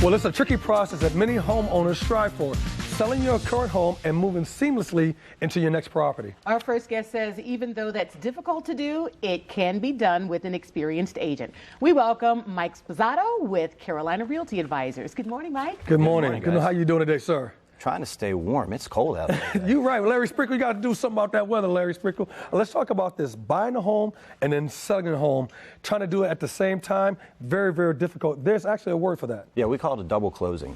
Well, it's a tricky process that many homeowners strive for, selling your current home and moving seamlessly into your next property. Our first guest says even though that's difficult to do, it can be done with an experienced agent. We welcome Mike Sposato with Carolina Realty Advisors. Good morning, Mike. Good morning. How you doing today, sir? Trying to stay warm. It's cold out there. You're right. Well, Larry Sprinkle, you got to do something about that weather, Larry Sprinkle. Let's talk about this. Buying a home and then selling a home, trying to do it at the same time, very, very difficult. There's actually a word for that. Yeah, we call it a double closing.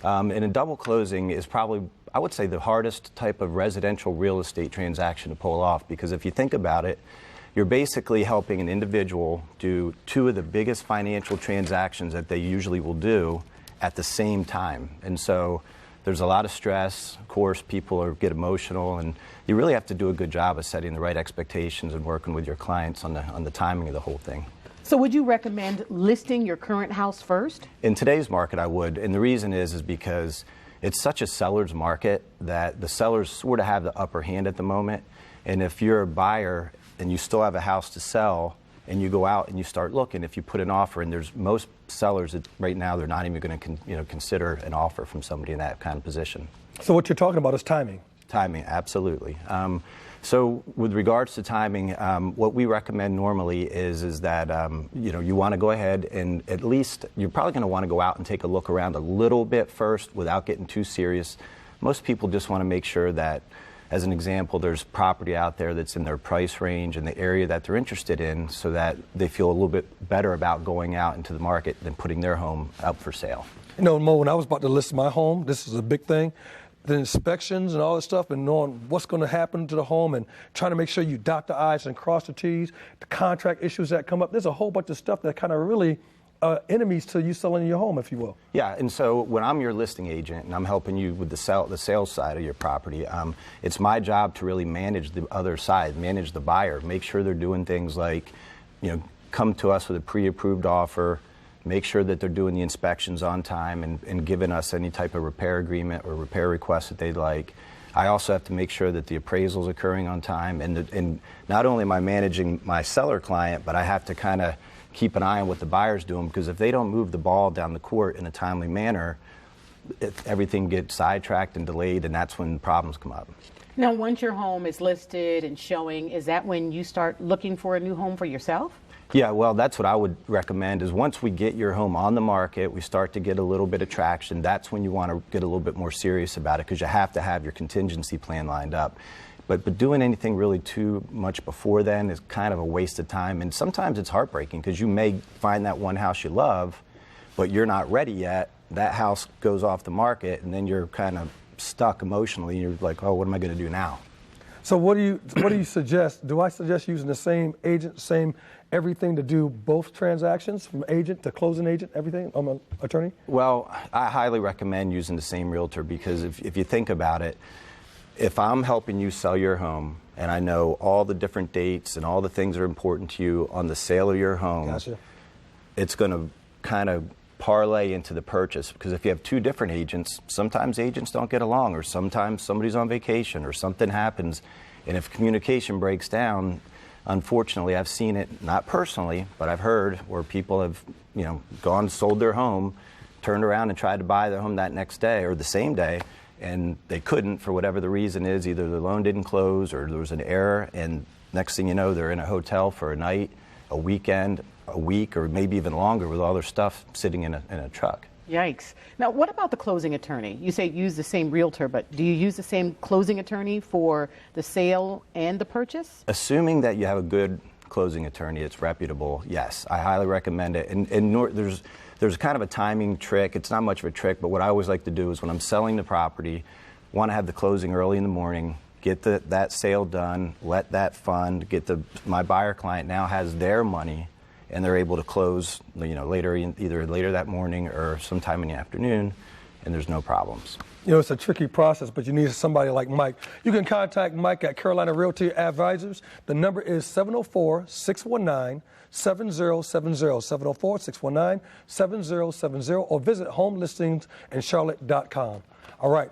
And a double closing is probably, I would say, the hardest type of residential real estate transaction to pull off, because if you think about it, you're basically helping an individual do two of the biggest financial transactions that they usually will do at the same time. And so there's a lot of stress. Of course, people get emotional, and you really have to do a good job of setting the right expectations and working with your clients on the timing of the whole thing. So would you recommend listing your current house first? In today's market, I would, and the reason is because it's such a seller's market that the sellers sort of have the upper hand at the moment. And if you're a buyer and you still have a house to sell, and you go out and you start looking, if you put an offer, and there's most sellers that right now they're not even going to consider an offer from somebody in that kind of position. So what you're talking about is timing. Timing, absolutely. So with regards to timing, what we recommend normally is that you want to go ahead and at least you're probably going to want to go out and take a look around a little bit first without getting too serious. Most people just want to make sure that, as an example, there's property out there that's in their price range and the area that they're interested in, so that they feel a little bit better about going out into the market than putting their home up for sale. You know, Mo, when I was about to list my home, this is a big thing. The inspections and all this stuff, and knowing what's going to happen to the home and trying to make sure you dot the I's and cross the T's, the contract issues that come up. There's a whole bunch of stuff that kind of really enemies to you selling your home, if you will. Yeah, and so when I'm your listing agent and I'm helping you with the sales side of your property, it's my job to really manage the other side, manage the buyer, make sure they're doing things like, come to us with a pre-approved offer, make sure that they're doing the inspections on time and giving us any type of repair agreement or repair request that they'd like. I also have to make sure that the appraisal is occurring on time, and not only am I managing my seller client, but I have to kind of keep an eye on what the buyer's doing, because if they don't move the ball down the court in a timely manner, everything gets sidetracked and delayed, and that's when problems come up. Now, once your home is listed and showing, is that when you start looking for a new home for yourself? Yeah, well, that's what I would recommend, is once we get your home on the market, we start to get a little bit of traction, that's when you want to get a little bit more serious about it, because you have to have your contingency plan lined up. But doing anything really too much before then is kind of a waste of time, and sometimes it's heartbreaking, because you may find that one house you love, but you're not ready yet. That house goes off the market, and then you're kind of stuck emotionally. You're like, oh, what am I going to do now? So what do you suggest? Do I suggest using the same agent, same everything to do both transactions, from agent to closing agent, everything? I'm an attorney. Well, I highly recommend using the same realtor, because if you think about it, if I'm helping you sell your home and I know all the different dates and all the things that are important to you on the sale of your home, gotcha, it's going to kind of parlay into the purchase. Because if you have two different agents, sometimes agents don't get along, or sometimes somebody's on vacation or something happens, and if communication breaks down, unfortunately, I've seen it, not personally, but I've heard where people have gone, sold their home, turned around and tried to buy their home that next day or the same day, and they couldn't for whatever the reason is. Either the loan didn't close or there was an error, and next thing you know, they're in a hotel for a night, a weekend, a week, or maybe even longer with all their stuff sitting in a truck. Yikes. Now, what about the closing attorney? You say use the same realtor, but do you use the same closing attorney for the sale and the purchase? Assuming that you have a good closing attorney, it's reputable, yes, I highly recommend it. And there's kind of a timing trick. It's not much of a trick, but what I always like to do is when I'm selling the property, want to have the closing early in the morning, get that sale done, let that fund, my buyer client now has their money, and they're able to close either later that morning or sometime in the afternoon, and there's no problems. It's a tricky process, but you need somebody like Mike. You can contact Mike at Carolina Realty Advisors. The number is 704-619-7070, 704-619-7070, or visit homelistingsincharlotte.com. All right.